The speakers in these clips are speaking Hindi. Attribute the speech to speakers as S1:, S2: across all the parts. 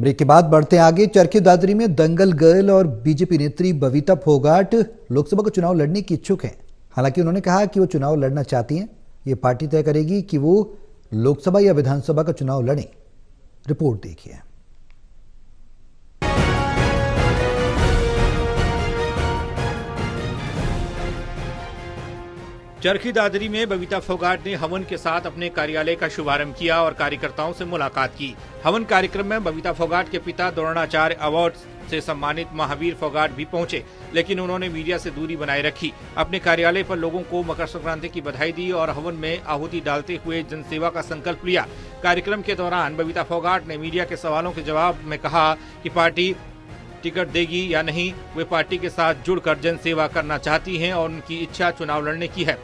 S1: ब्रेक के बाद बढ़ते हैं आगे। चरखी दादरी में दंगल गर्ल और बीजेपी नेत्री बबीता फोगाट लोकसभा का चुनाव लड़ने की इच्छुक हैं। हालांकि उन्होंने कहा कि वो चुनाव लड़ना चाहती हैं। ये पार्टी तय करेगी कि वो लोकसभा या विधानसभा का चुनाव लड़ें। रिपोर्ट देखिए।
S2: चरखी दादरी में बबीता फोगाट ने हवन के साथ अपने कार्यालय का शुभारंभ किया और कार्यकर्ताओं से मुलाकात की। हवन कार्यक्रम में बबीता फोगाट के पिता द्रोणाचार्य अवार्ड से सम्मानित महावीर फोगाट भी पहुंचे, लेकिन उन्होंने मीडिया से दूरी बनाए रखी। अपने कार्यालय पर लोगों को मकर संक्रांति की बधाई दी और हवन में आहुति डालते हुए जनसेवा का संकल्प लिया। कार्यक्रम के दौरान बबीता फोगाट ने मीडिया के सवालों के जवाब में कहा कि पार्टी टिकट देगी या नहीं, वे पार्टी के साथ जुड़कर जनसेवा करना चाहती हैं और उनकी इच्छा चुनाव लड़ने की है।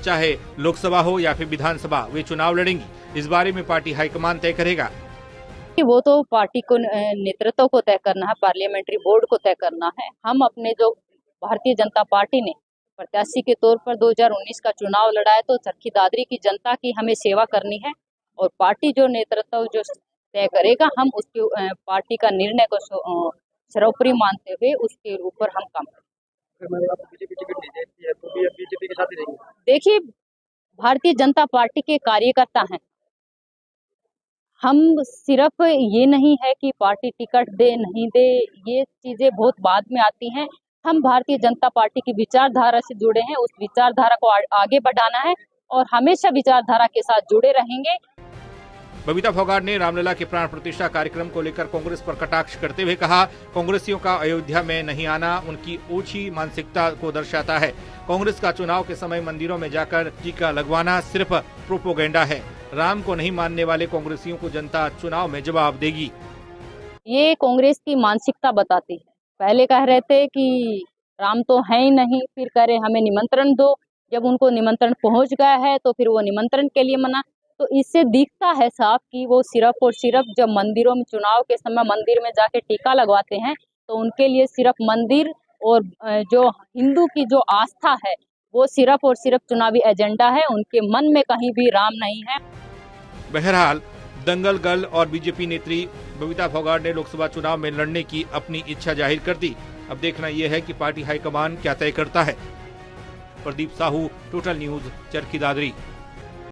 S2: चाहे लोकसभा हो या फिर विधानसभा, वे चुनाव लड़ेंगी। इस बारे में पार्टी हाईकमान तय करेगा।
S3: वो तो पार्टी को नेतृत्व को तय करना है, पार्लियामेंट्री बोर्ड को तय करना है। हम अपने जो भारतीय जनता पार्टी ने प्रत्याशी के तौर पर 2019 का चुनाव लड़ा है, तो चरखी दादरी की जनता की हमें सेवा करनी है और पार्टी जो नेतृत्व जो तय करेगा, हम उसके पार्टी का निर्णय को सर्वोपरि मानते हुए उसके ऊपर हम काम करेंगे।
S4: बीजेपी टिकट नहीं देती है तो भी बीजेपी के साथ ही रहेंगे।
S3: देखिए, भारतीय जनता पार्टी के कार्यकर्ता हैं। हम सिर्फ ये नहीं है कि पार्टी टिकट दे नहीं दे, ये चीजें बहुत बाद में आती हैं। हम भारतीय जनता पार्टी की विचारधारा से जुड़े हैं, उस विचारधारा को आगे बढ़ाना है और हमेशा विचारधारा के साथ जुड़े रहेंगे।
S2: बबीता फोगाट ने रामलला के प्राण प्रतिष्ठा कार्यक्रम को लेकर कांग्रेस पर कटाक्ष करते हुए कहा, कांग्रेसियों का अयोध्या में नहीं आना उनकी ओछी मानसिकता को दर्शाता है। कांग्रेस का चुनाव के समय मंदिरों में जाकर टीका लगवाना सिर्फ प्रोपोगेंडा है। राम को नहीं मानने वाले कांग्रेसियों को जनता चुनाव में जवाब देगी।
S3: ये कांग्रेस की मानसिकता बताती है। पहले कह रहे थे कि राम तो है ही नहीं, फिर कह रहे हमें निमंत्रण दो। जब उनको निमंत्रण पहुंच गया है तो फिर वो निमंत्रण के लिए मना। तो इससे दिखता है साफ कि वो सिर्फ और सिर्फ जब मंदिरों में चुनाव के समय मंदिर में जाके टीका लगवाते हैं, तो उनके लिए सिर्फ मंदिर और जो हिंदू की जो आस्था है वो सिर्फ और सिर्फ चुनावी एजेंडा है। उनके मन में कहीं भी राम नहीं है।
S2: बहरहाल दंगल गर्ल और बीजेपी नेत्री बबीता फोगाट ने लोकसभा चुनाव में लड़ने की अपनी इच्छा जाहिर कर दी। अब देखना यह है कि पार्टी हाईकमान क्या तय करता है। Pradeep Sahu, total news, Charkhi Dadri.